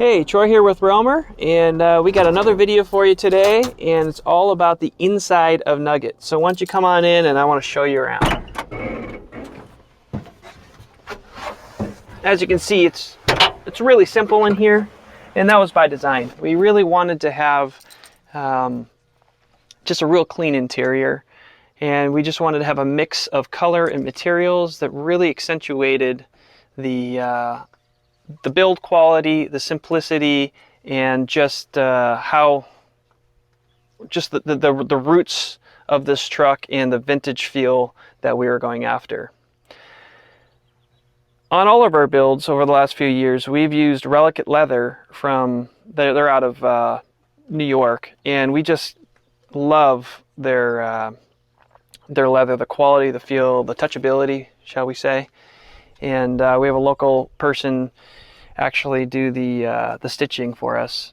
Hey, Troy here with Romer, and we got another video for you today, and it's all about the inside of NUGGET. So why don't you come on in and I want to show you around. As you can see, it's really simple in here, and that was by design. We really wanted to have just a real clean interior, and we just wanted to have a mix of color and materials that really accentuated the build quality, the simplicity, and just the roots of this truck and the vintage feel that we were going after. On all of our builds over the last few years, we've used Relicate leather they're out of New York, and we just love their leather, the quality, the feel, the touchability, shall we say. And we have a local person actually do the stitching for us.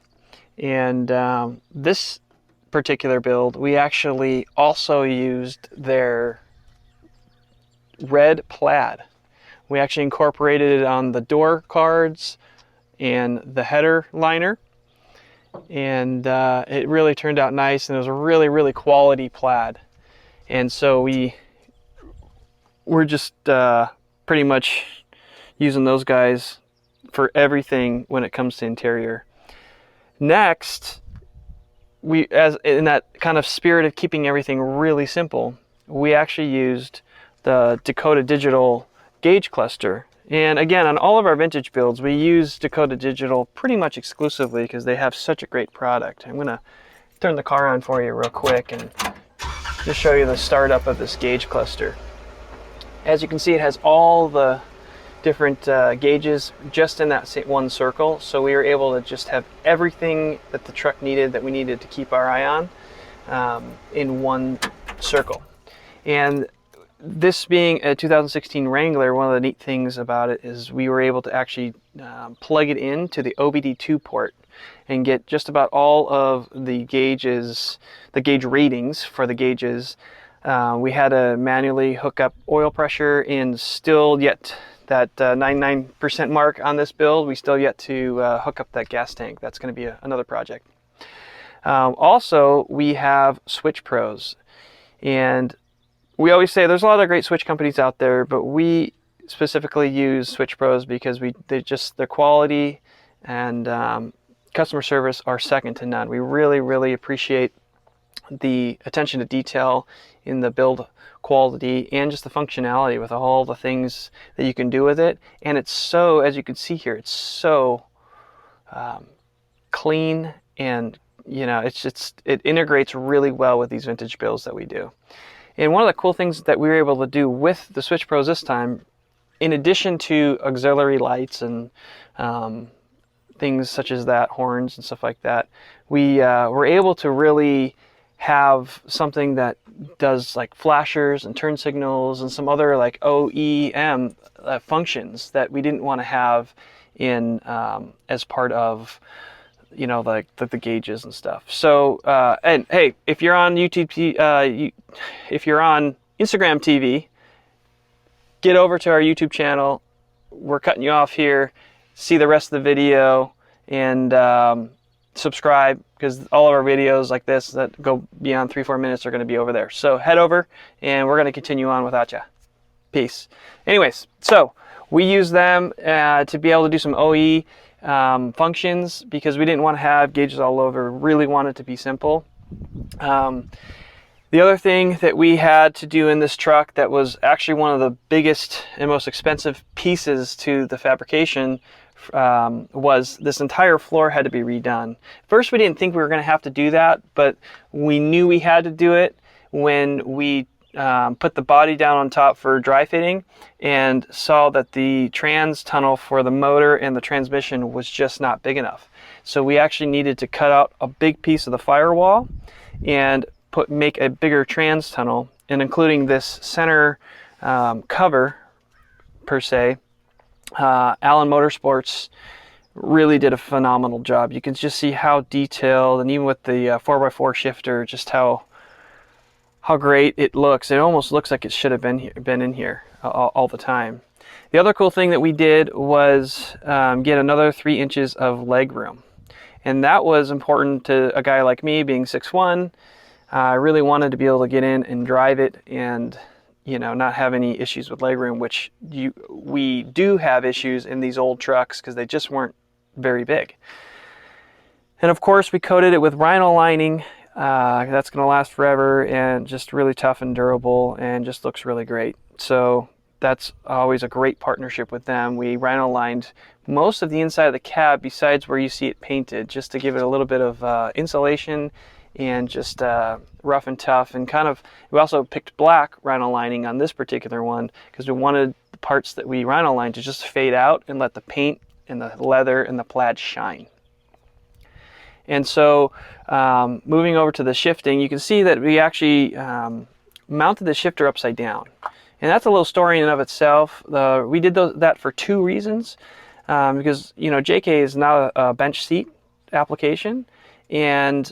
And this particular build, we actually also used their red plaid. We actually incorporated it on the door cards and the header liner, and it really turned out nice, and it was a really quality plaid. And so we're just pretty much using those guys for everything when it comes to interior. Next, as in that kind of spirit of keeping everything really simple, we actually used the Dakota digital gauge cluster. And again, on all of our vintage builds, we use Dakota digital pretty much exclusively because they have such a great product. I'm gonna turn the car on for you real quick and just show you the startup of this gauge cluster. As you can see, it has all the different gauges just in that one circle, so we were able to just have everything that the truck needed, that we needed to keep our eye on, in one circle. And this being a 2016 Wrangler, one of the neat things about it is we were able to actually plug it into the OBD2 port and get just about all of the gauges, the gauge readings for the gauges. We had to manually hook up oil pressure, and still yet that 99% mark on this build, we still yet to hook up that gas tank. That's going to be another project. Also, we have switch pros, and we always say there's a lot of great switch companies out there, but we specifically use switch pros because their quality and customer service are second to none. We really appreciate the attention to detail in the build quality and just the functionality with all the things that you can do with it. And it's so, as you can see here, it's so clean, and it integrates really well with these vintage builds that we do. And one of the cool things that we were able to do with the switch pros this time, in addition to auxiliary lights and things such as that, horns and stuff like that, we were able to really have something that does like flashers and turn signals and some other like OEM functions that we didn't want to have in as part of like the gauges and stuff. So and hey, if you're on YouTube, if you're on Instagram TV, get over to our YouTube channel. We're cutting you off here. See the rest of the video and subscribe, because all of our videos like this that go beyond 3-4 minutes are going to be over there. So head over, and we're going to continue on without you. Peace. Anyways, so we use them to be able to do some OE functions because we didn't want to have gauges all over. Really wanted to be simple. The other thing that we had to do in this truck that was actually one of the biggest and most expensive pieces to the fabrication was this entire floor had to be redone. First, we didn't think we were going to have to do that, but we knew we had to do it when we put the body down on top for dry fitting and saw that the trans tunnel for the motor and the transmission was just not big enough. So we actually needed to cut out a big piece of the firewall and make a bigger trans tunnel, and including this center cover per se. Allen Motorsports really did a phenomenal job. You can just see how detailed, and even with the 4x4 shifter, just how great it looks. It almost looks like it should have been in here all the time. The other cool thing that we did was get another 3 inches of leg room. And that was important to a guy like me, being 6'1". I really wanted to be able to get in and drive it and, you know, not have any issues with legroom, which we do have issues in these old trucks because they just weren't very big. And of course, we coated it with rhino lining. That's going to last forever and just really tough and durable and just looks really great. So that's always a great partnership with them. We rhino lined most of the inside of the cab besides where you see it painted, just to give it a little bit of insulation and just rough and tough. And kind of, we also picked black rhino lining on this particular one because we wanted the parts that we rhino lined to just fade out and let the paint and the leather and the plaid shine. And so moving over to the shifting, you can see that we actually mounted the shifter upside down. And that's a little story in and of itself. We did that for 2 reasons. Because, you know, JK is now a bench seat application. And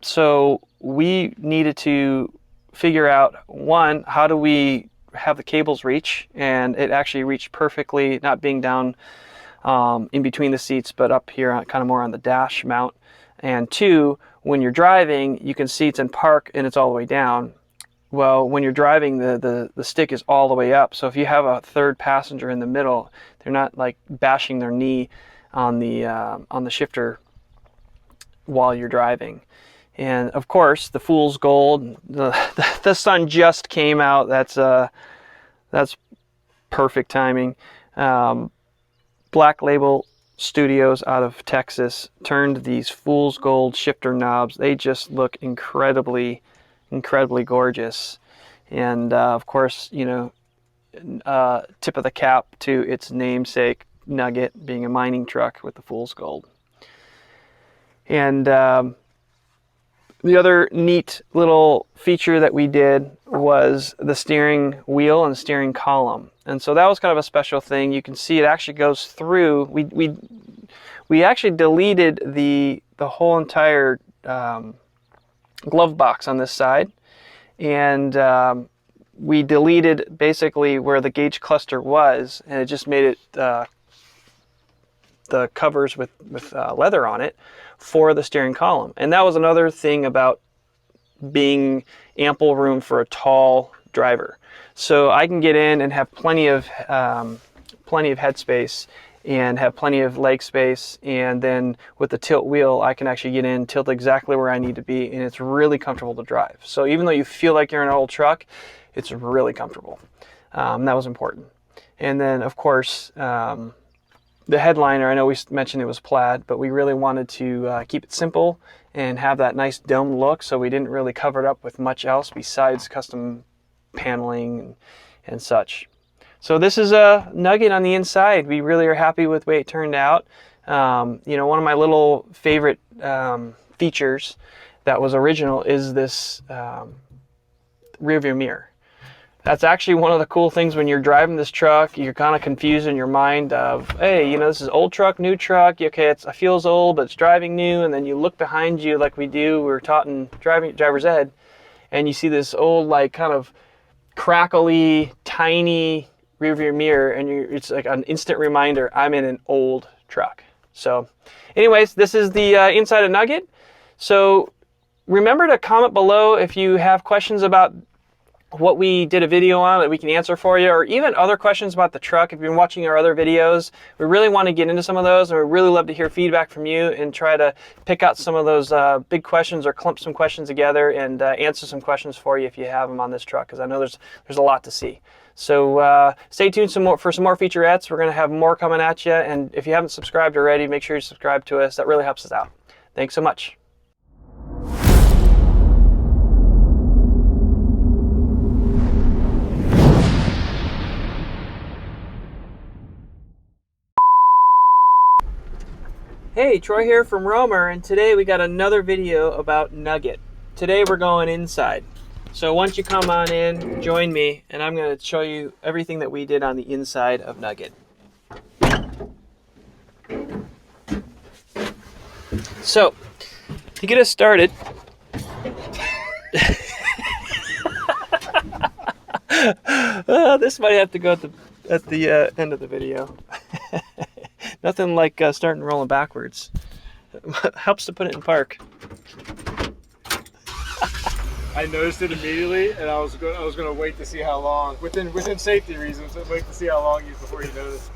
so we needed to figure out, one, how do we have the cables reach? And it actually reached perfectly, not being down in between the seats, but up here kind of more on the dash mount. And 2, when you're driving, you can see it's in park and it's all the way down. Well, when you're driving, the stick is all the way up. So if you have a third passenger in the middle, they're not like bashing their knee on the shifter while you're driving. And of course, the fool's gold. The sun just came out. That's perfect timing. Black Label Studios out of Texas turned these fool's gold shifter knobs. They just look incredibly gorgeous. And of course, you know, tip of the cap to its namesake, Nugget, being a mining truck with the fool's gold. And the other neat little feature that we did was the steering wheel and steering column. And so that was kind of a special thing. You can see it actually goes through. We actually deleted the whole entire glove box on this side, and we deleted basically where the gauge cluster was, and it just made it the covers with leather on it for the steering column. And that was another thing about being ample room for a tall driver. So I can get in and have plenty of headspace and have plenty of leg space, and then with the tilt wheel I can actually get in, tilt exactly where I need to be, and it's really comfortable to drive. So even though you feel like you're in an old truck, it's really comfortable. That was important. And then of course the headliner, I know we mentioned it was plaid, but we really wanted to keep it simple and have that nice dome look, so we didn't really cover it up with much else besides custom paneling and such. So this is a Nugget on the inside. We really are happy with the way it turned out. You know, one of my little favorite features that was original is this rearview mirror. That's actually one of the cool things when you're driving this truck. You're kind of confused in your mind of, hey, you know, this is old truck, new truck. Okay, it feels old, but it's driving new. And then you look behind you like we do. We're taught in driver's ed, and you see this old, like, kind of crackly, tiny rearview mirror, and it's like an instant reminder, I'm in an old truck. So anyways, this is the inside of Nugget. So remember to comment below if you have questions about what we did a video on that we can answer for you, or even other questions about the truck. If you've been watching our other videos, we really want to get into some of those, and we really love to hear feedback from you and try to pick out some of those big questions or clump some questions together and answer some questions for you if you have them on this truck, because I know there's a lot to see. So stay tuned for some more featurettes. We're going to have more coming at you, and if you haven't subscribed already, make sure you subscribe to us. That really helps us out. Thanks so much. Hey, Troy here from Romer, and today we got another video about Nugget. Today we're going inside. So once you come on in, join me, and I'm going to show you everything that we did on the inside of Nugget. So, to get us started, This might have to go at the end of the video. Nothing like starting rolling backwards. Helps to put it in park. I noticed it immediately, and I was going to wait to see how long, within safety reasons, wait to see how long before you noticed.